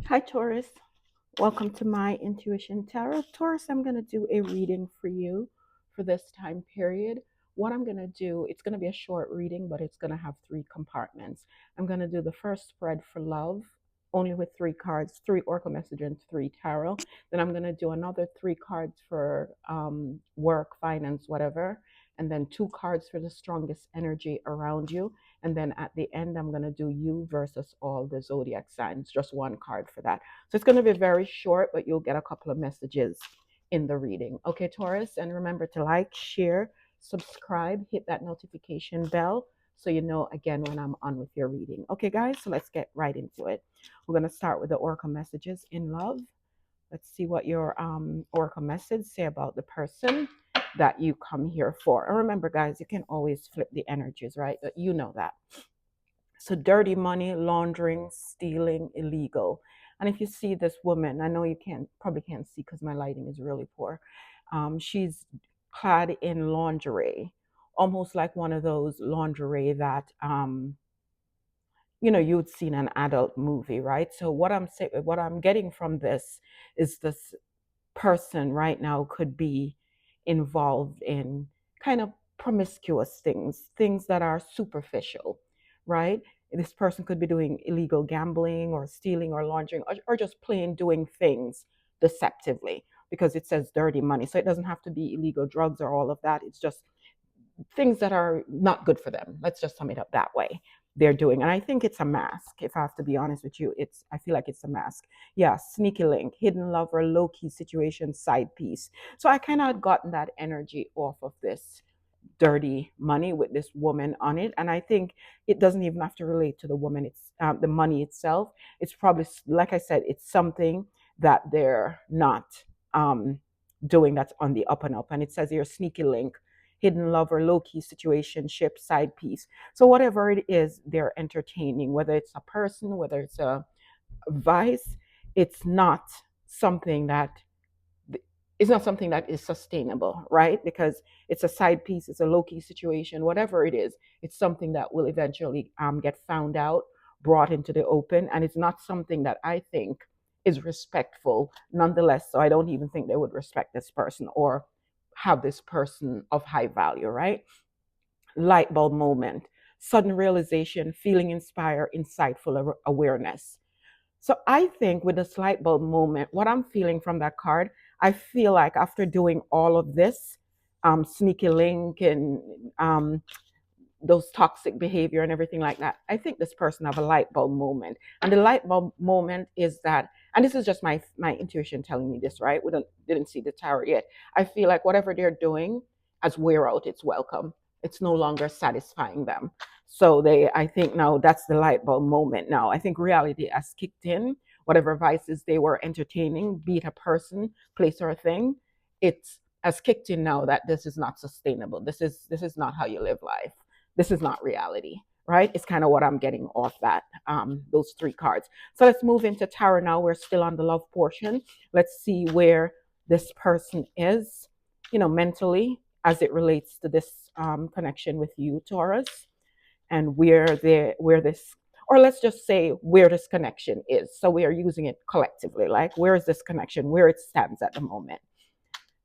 Hi, Taurus. Welcome to my Intuition Tarot. Taurus, I'm going to do a reading for you for this time period. What I'm going to do, it's going to be a short reading, but it's going to have three compartments. I'm going to do the first spread for love, only with three cards, three oracle message and three tarot. Then I'm going to do another three cards for work, finance, whatever. And then two cards for the strongest energy around you. And then at the end, I'm going to do you versus all the zodiac signs, just one card for that. So it's going to be very short, but you'll get a couple of messages in the reading. Okay, Taurus, and remember to like, share, subscribe, hit that notification bell so you know again when I'm on with your reading. Okay, guys, so let's get right into it. We're going to start with the oracle messages in love. Let's see what your oracle message say about the person that you come here for. And remember, guys, you can always flip the energies, right? But you know that. So dirty money, laundering, stealing, illegal. And if you see this woman, I know you probably can't see because my lighting is really poor. She's clad in lingerie, almost like one of those lingerie that you'd see in an adult movie, right? So what I'm getting from this is this person right now could be involved in kind of promiscuous things that are superficial, right? This person could be doing illegal gambling or stealing or laundering or just plain doing things deceptively because it says dirty money. So it doesn't have to be illegal drugs or all of that. It's just things that are not good for them. Let's just sum it up that way. They're doing, and I think it's a mask. If I have to be honest with you, I feel like it's a mask. Yeah, sneaky link, hidden lover, low key situation, side piece. So I kind of gotten that energy off of this dirty money with this woman on it, and I think it doesn't even have to relate to the woman. It's the money itself. It's probably, like I said, it's something that they're not doing that's on the up and up. And it says here, sneaky link, hidden lover, low-key situationship, side piece. So whatever it is they're entertaining, whether it's a person, whether it's a vice, it's not something that is sustainable, right? Because it's a side piece, it's a low-key situation, whatever it is, it's something that will eventually get found out, brought into the open, and it's not something that I think is respectful nonetheless. So I don't even think they would respect this person or have this person of high value, right? Light bulb moment, sudden realization, feeling inspired, insightful awareness. So I think with this light bulb moment, what I'm feeling from that card, I feel like after doing all of this, sneaky link and those toxic behavior and everything like that, I think this person have a light bulb moment. And the light bulb moment is that, and this is just my intuition telling me this, right? Didn't see the tarot yet. I feel like whatever they're doing as wear out, it's welcome. It's no longer satisfying them. So I think now that's the light bulb moment. Now I think reality has kicked in. Whatever vices they were entertaining, be it a person, place, or a thing, it's has kicked in now that this is not sustainable. This is not how you live life. This is not reality, right? It's kind of what I'm getting off that those three cards. So let's move into tarot now. We're still on the love portion. Let's see where this person is, mentally as it relates to this connection with you, Taurus, and where this, or let's just say where this connection is. So we are using it collectively, like where is this connection, where it stands at the moment,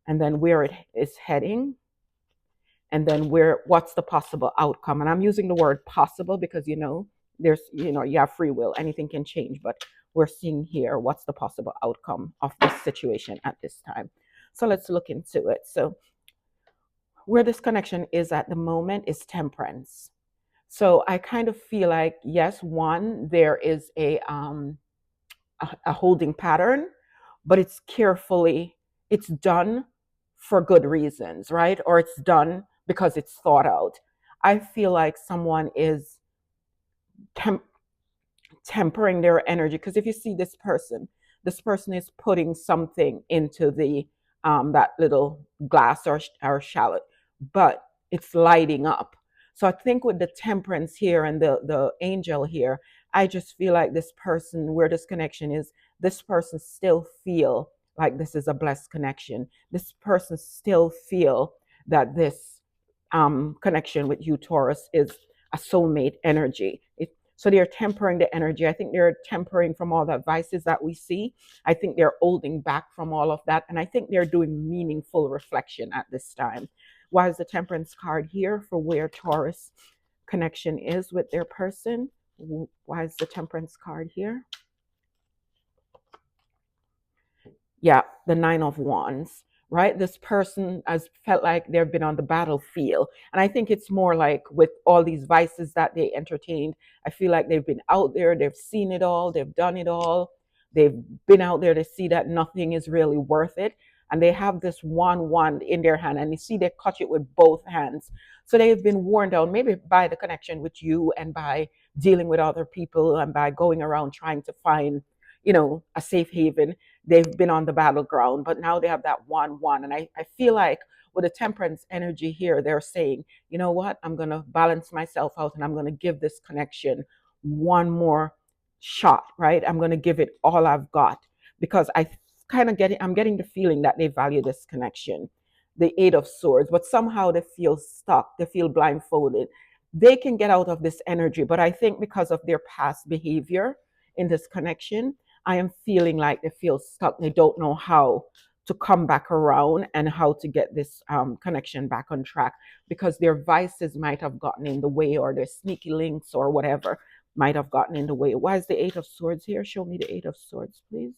and then where it is heading, and then what's the possible outcome. And I'm using the word possible because there's you have free will, anything can change, but we're seeing here what's the possible outcome of this situation at this time. So let's look into it. So where this connection is at the moment is temperance. So I kind of feel like, yes, one, there is a holding pattern, but it's done for good reasons, right? Or it's done because it's thought out. I feel like someone is tempering their energy, because if you see this person is putting something into the that little glass or shallot, but it's lighting up. So I think with the temperance here and the angel here, I just feel like this person, where this connection is, this person still feel like this is a blessed connection. This person still feel that this connection with you, Taurus, is a soulmate energy. So they're tempering the energy. I think they're tempering from all the vices that we see. I think they're holding back from all of that. And I think they're doing meaningful reflection at this time. Why is the Temperance card here for where Taurus connection is with their person? Why is the Temperance card here? Yeah, the Nine of Wands, right? This person has felt like they've been on the battlefield. And I think it's more like with all these vices that they entertained, I feel like they've been out there, they've seen it all, they've done it all. They've been out there to see that nothing is really worth it. And they have this one wand in their hand, and you see they clutch it with both hands. So they've been worn down, maybe by the connection with you and by dealing with other people and by going around trying to find, a safe haven. They've been on the battleground, but now they have that one. And I feel like with the Temperance energy here, they're saying, you know what, I'm going to balance myself out and I'm going to give this connection one more shot, right? I'm going to give it all I've got because I'm getting the feeling that they value this connection, the Eight of Swords, but somehow they feel stuck, they feel blindfolded. They can get out of this energy, but I think because of their past behavior in this connection, I am feeling like they feel stuck. They don't know how to come back around and how to get this connection back on track because their vices might have gotten in the way, or their sneaky links or whatever might have gotten in the way. Why is the Eight of Swords here? Show me the Eight of Swords, please.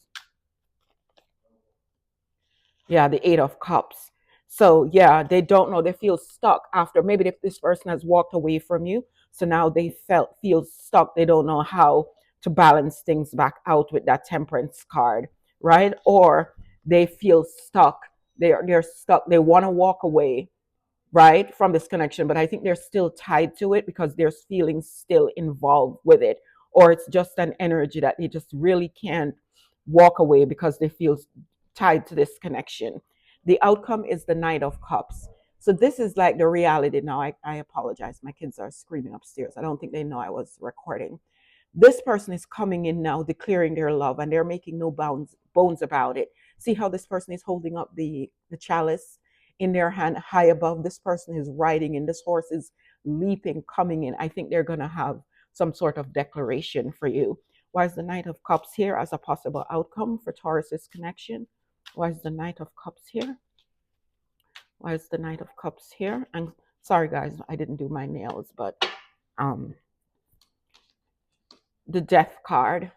Yeah, the Eight of Cups. So yeah, they don't know. They feel stuck after maybe if this person has walked away from you. So now they feel stuck. They don't know how to balance things back out with that Temperance card, right? Or they feel stuck. They're stuck. They want to walk away, right, from this connection, but I think they're still tied to it because there's feelings still involved with it, or it's just an energy that they just really can't walk away because they feel tied to this connection. The outcome is the Knight of Cups. So this is like the reality now. I apologize. My kids are screaming upstairs. I don't think they know I was recording. This person is coming in now, declaring their love, and they're making no bones about it. See how this person is holding up the chalice in their hand high above. This person is riding in. This horse is leaping, coming in. I think they're going to have some sort of declaration for you. Why is the Knight of Cups here as a possible outcome for Taurus's connection? Why is the Knight of Cups here? Why is the Knight of Cups here? And sorry, guys, I didn't do my nails, but the Death card.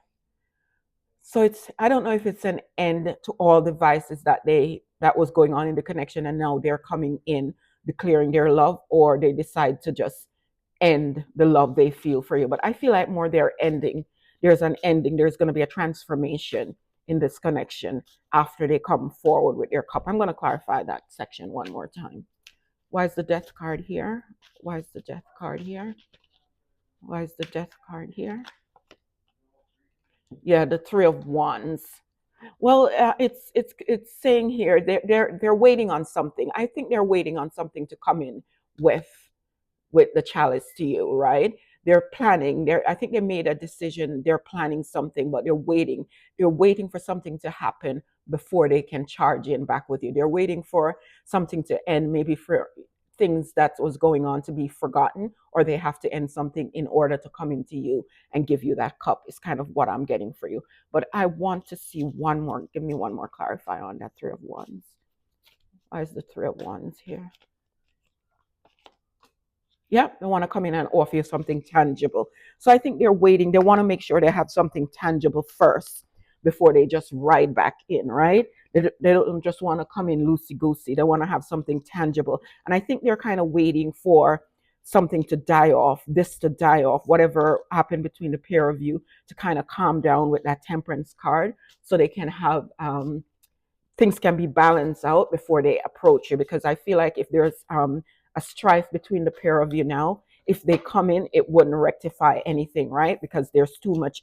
So I don't know if it's an end to all the vices that was going on in the connection, and now they're coming in declaring their love, or they decide to just end the love they feel for you. But I feel like more they're ending. There's an ending. There's going to be a transformation in this connection after they come forward with their cup. I'm going to clarify that section one more time. Why is the Death card here? Why is the Death card here? Why is the Death card here? Yeah, the Three of Wands. Well, it's saying here they're waiting on something. I think they're waiting on something to come in with the chalice to you, right? They're planning. I think they made a decision. They're planning something, but they're waiting. They're waiting for something to happen before they can charge in back with you. They're waiting for something to end, maybe for things that was going on to be forgotten, or they have to end something in order to come into you and give you that cup is kind of what I'm getting for you. But I want to see one more. Give me one more clarify on that Three of Wands. Why is the Three of Wands here? Yeah, they want to come in and offer you something tangible. So I think they're waiting. They want to make sure they have something tangible first before they just ride back in, right? They don't just want to come in loosey-goosey. They want to have something tangible. And I think they're kind of waiting for something to die off, this to die off, whatever happened between the pair of you to kind of calm down with that Temperance card so they can have things can be balanced out before they approach you. Because I feel like if there's a strife between the pair of you now, if they come in, it wouldn't rectify anything, right? Because there's too much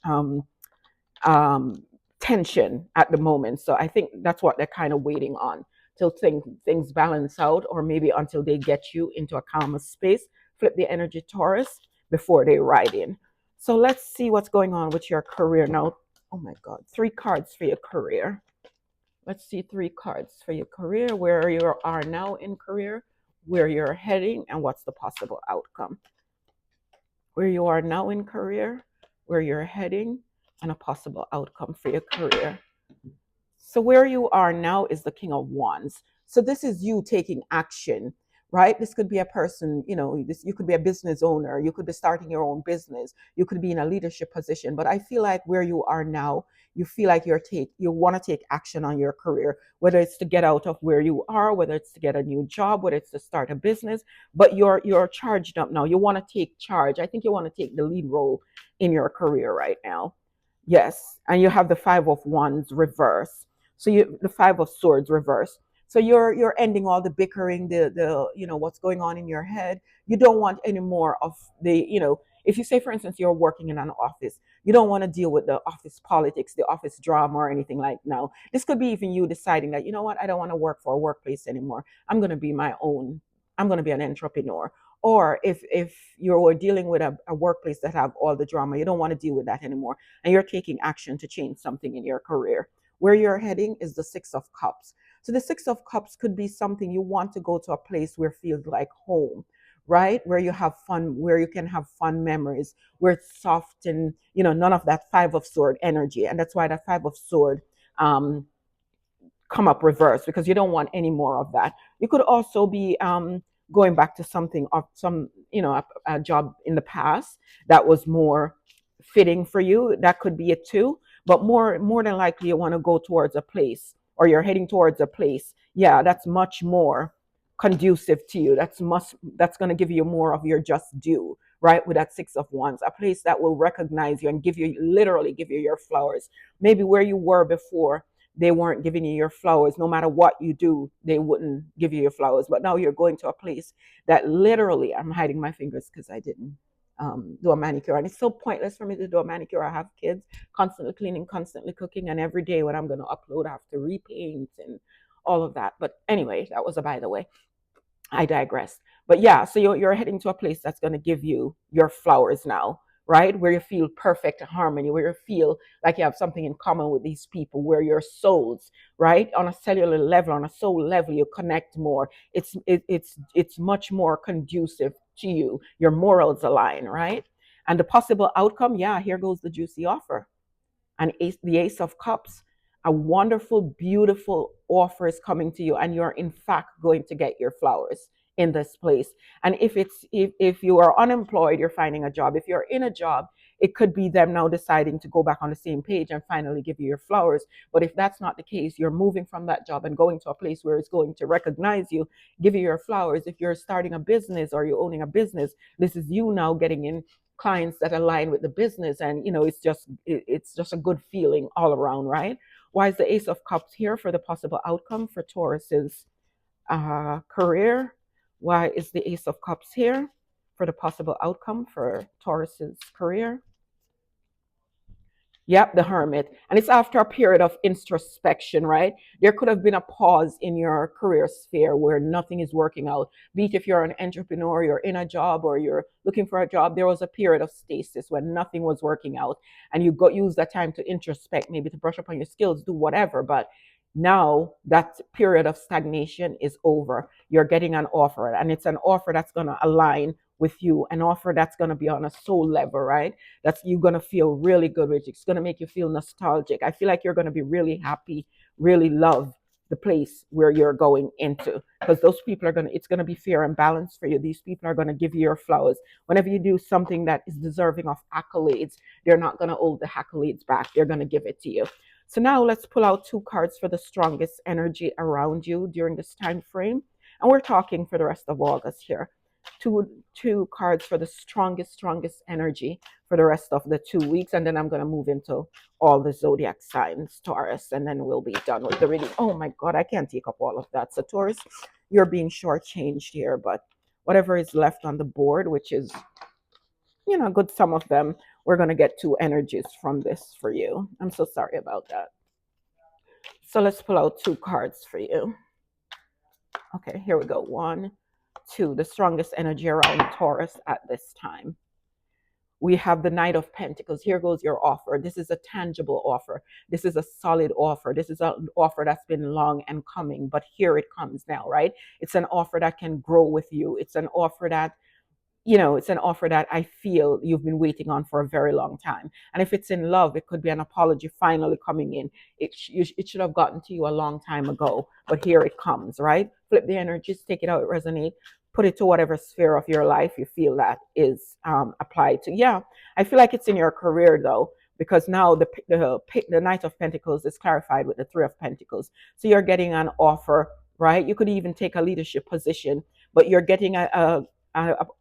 tension at the moment. So I think that's what they're kind of waiting on till things balance out, or maybe until they get you into a calmer space. Flip the energy, Taurus, before they ride in. So let's see what's going on with your career now. Oh my God, 3 cards for your career. Let's see 3 cards for your career, where you are now in career, where you're heading, and what's the possible outcome. Where you are now in career, where you're heading, and a possible outcome for your career. So where you are now is the King of Wands. So this is you taking action, right? This could be a person, you could be a business owner, you could be starting your own business, you could be in a leadership position. But I feel like where you are now, you feel like you want to take action on your career, whether it's to get out of where you are, whether it's to get a new job, whether it's to start a business. But you're charged up now. You want to take charge. I think you want to take the lead role in your career right now. Yes, and you have the Five of Wands reverse. So the Five of Swords reverse. So you're ending all the bickering, the what's going on in your head. You don't want any more of if you say, for instance, you're working in an office, you don't want to deal with the office politics, the office drama, or anything like now. This could be even you deciding that, you know what, I don't want to work for a workplace anymore. I'm going to be my own. I'm going to be an entrepreneur. Or if you're dealing with a workplace that have all the drama, you don't want to deal with that anymore, and you're taking action to change something in your career. Where you're heading is the Six of Cups. So the Six of Cups could be something you want to go to a place where it feels like home, right? Where you have fun, where you can have fun memories, where it's soft and, none of that Five of Sword energy. And that's why that Five of Sword um, come up reverse, because you don't want any more of that. You could also be going back to something of some, a job in the past that was more fitting for you. That could be it too. But more than likely, you want to go towards a place, or you're heading towards a place. Yeah, that's much more conducive to you. That's going to give you more of your just due, right? With that Six of Wands, a place that will recognize you and literally give you your flowers. Maybe where you were before, they weren't giving you your flowers. No matter what you do, they wouldn't give you your flowers. But now you're going to a place that literally, I'm hiding my fingers because I didn't do a manicure. And it's so pointless for me to do a manicure. I have kids, constantly cleaning, constantly cooking. And every day when I'm going to upload, I have to repaint and all of that. But anyway, that was a by the way. I digress. But yeah, so you're heading to a place that's going to give you your flowers now, right? Where you feel perfect harmony, where you feel like you have something in common with these people, where your souls, right, on a cellular level, on a soul level, you connect more. It's much more conducive to you. Your morals align, right? And the possible outcome, yeah, here goes the juicy offer. And the Ace of Cups, a wonderful, beautiful offer is coming to you, and you're in fact going to get your flowers in this place. And if you are unemployed, you're finding a job. If you're in a job, it could be them now deciding to go back on the same page and finally give you your flowers. But if that's not the case, you're moving from that job and going to a place where it's going to recognize you, give you your flowers. If you're starting a business or you're owning a business, this is you now getting in clients that align with the business, and it's just a good feeling all around, right? Why is the Ace of Cups here for the possible outcome for Taurus's career? Why is the Ace of Cups here for the possible outcome for Taurus's career? Yep, the Hermit. And it's after a period of introspection, right? There could have been a pause in your career sphere where nothing is working out. Be it if you're an entrepreneur, you're in a job, or you're looking for a job, there was a period of stasis when nothing was working out. And you use that time to introspect, maybe to brush up on your skills, do whatever. But now that period of stagnation is over. You're getting an offer, and it's an offer that's going to align with you, an offer that's going to be on a soul level, right? That's you're going to feel really good with. It's going to make you feel nostalgic. I feel like you're going to be really happy, really love the place where you're going into, because those people are going to, it's going to be fair and balanced for you. These people are going to give you your flowers. Whenever you do something that is deserving of accolades, they're not going to hold the accolades back. They're going to give it to you. So now let's pull out two cards for the strongest energy around you during this time frame. And we're talking for the rest of August here. Two cards for the strongest energy for the rest of the 2 weeks. And then I'm going to move into all the zodiac signs, Taurus, and then we'll be done with the reading. Oh my God, I can't take up all of that. So Taurus, you're being shortchanged here, but whatever is left on the board, which is, a good sum of them, we're going to get two energies from this for you. I'm so sorry about that. So let's pull out two cards for you. Okay, here we go. 1, 2, the strongest energy around Taurus at this time. We have the Knight of Pentacles. Here goes your offer. This is a tangible offer. This is a solid offer. This is an offer that's been long and coming, but here it comes now, right? It's an offer that can grow with you. It's an offer that it's an offer that I feel you've been waiting on for a very long time. And if it's in love, it could be an apology finally coming in. It should have gotten to you a long time ago, but here it comes, right? Flip the energies, take it out, resonate, put it to whatever sphere of your life you feel that is applied to. Yeah, I feel like it's in your career though, because now the Knight of Pentacles is clarified with the Three of Pentacles. So you're getting an offer, right? You could even take a leadership position, but you're getting a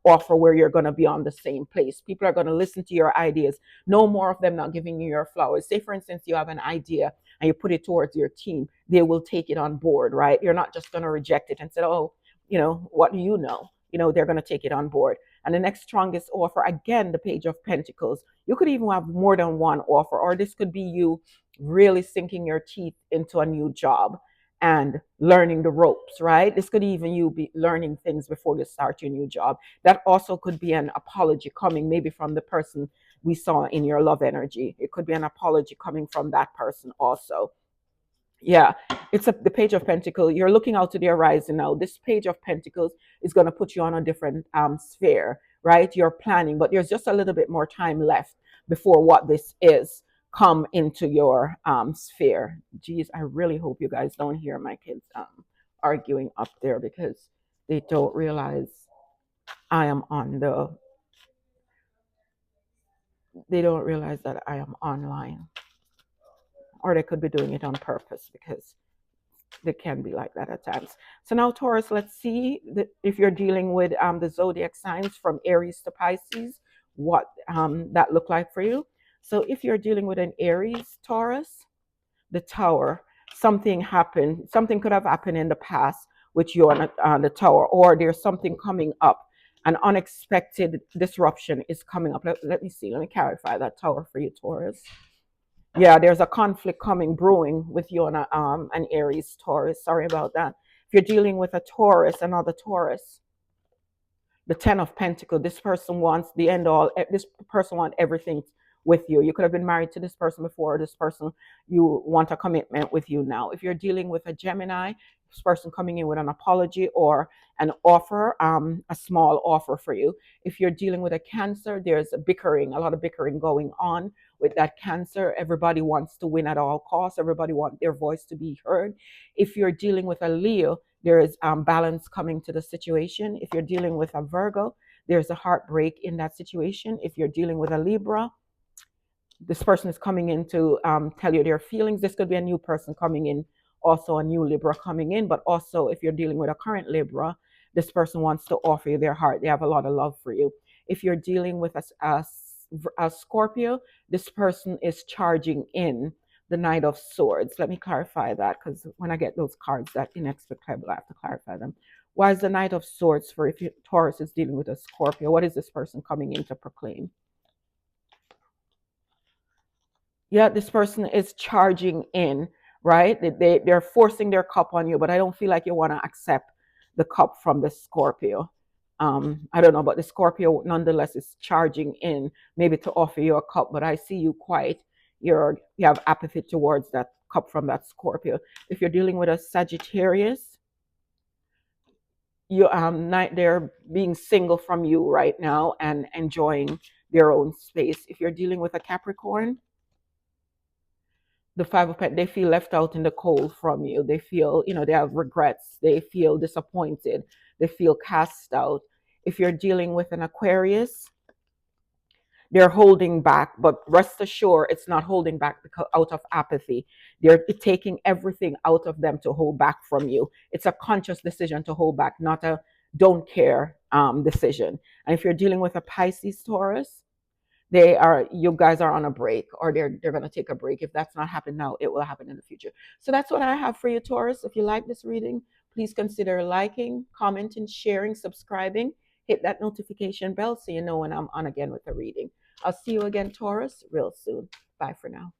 offer where you're going to be on the same place. People are going to listen to your ideas. No more of them not giving you your flowers. Say, for instance, you have an idea and you put it towards your team. They will take it on board, right? You're not just going to reject it and say, oh, what do you know? They're going to take it on board. And the next strongest offer, again, the Page of Pentacles. You could even have more than one offer, or this could be you really sinking your teeth into a new job and learning the ropes, right? This could even you be learning things before you start your new job. That also could be an apology coming maybe from the person we saw in your love energy. It could be an apology coming from that person also. Yeah, it's the Page of Pentacles. You're looking out to the horizon now. This Page of Pentacles is going to put you on a different sphere, right? You're planning, but there's just a little bit more time left before what this is come into your sphere. Geez, I really hope you guys don't hear my kids arguing up there, because they don't realize I am they don't realize that I am online, or they could be doing it on purpose, because they can be like that at times. So now, Taurus, let's see if you're dealing with the zodiac signs from Aries to Pisces, what that look like for you. So if you're dealing with an Aries, Taurus, the Tower, something happened. Something could have happened in the past with you on the Tower, or there's something coming up. An unexpected disruption is coming up. Let me see. Let me clarify that Tower for you, Taurus. Yeah, there's a conflict coming brewing with you and an Aries, Taurus. Sorry about that. If you're dealing with a Taurus, another Taurus, the Ten of Pentacles, this person wants the end all. This person wants everything with you. You could have been married to this person before. This person, you want a commitment with you now. If you're dealing with a Gemini, this person coming in with an apology or an offer, a small offer for you. If you're dealing with a Cancer, there's a lot of bickering going on with that Cancer. Everybody wants to win at all costs. Everybody wants their voice to be heard. If you're dealing with a Leo, there is balance coming to the situation. If you're dealing with a Virgo, there's a heartbreak in that situation. If you're dealing with a Libra, this person is coming in to tell you their feelings. This could be a new person coming in, also a new Libra coming in. But also, if you're dealing with a current Libra, this person wants to offer you their heart. They have a lot of love for you. If you're dealing with a Scorpio, this person is charging in the Knight of Swords. Let me clarify that, because when I get those cards that inexplicable, I have to clarify them. Why is the Knight of Swords for if Taurus is dealing with a Scorpio? What is this person coming in to proclaim? Yeah, this person is charging in, right? They're forcing their cup on you, but I don't feel like you want to accept the cup from the Scorpio. I don't know, but the Scorpio nonetheless is charging in, maybe to offer you a cup, but I see you you have apathy towards that cup from that Scorpio. If you're dealing with a Sagittarius, they're being single from you right now and enjoying their own space. If you're dealing with a Capricorn, the Five of Pentacles, they feel left out in the cold from you. They feel, they have regrets. They feel disappointed. They feel cast out. If you're dealing with an Aquarius, they're holding back, but rest assured, it's not holding back because out of apathy. They're taking everything out of them to hold back from you. It's a conscious decision to hold back, not a don't care decision. And if you're dealing with a Pisces, Taurus, you guys are on a break, or they're going to take a break. If that's not happening now, it will happen in the future. So that's what I have for you, Taurus. If you like this reading, please consider liking, commenting, sharing, subscribing. Hit that notification bell so you know when I'm on again with a reading. I'll see you again, Taurus, real soon. Bye for now.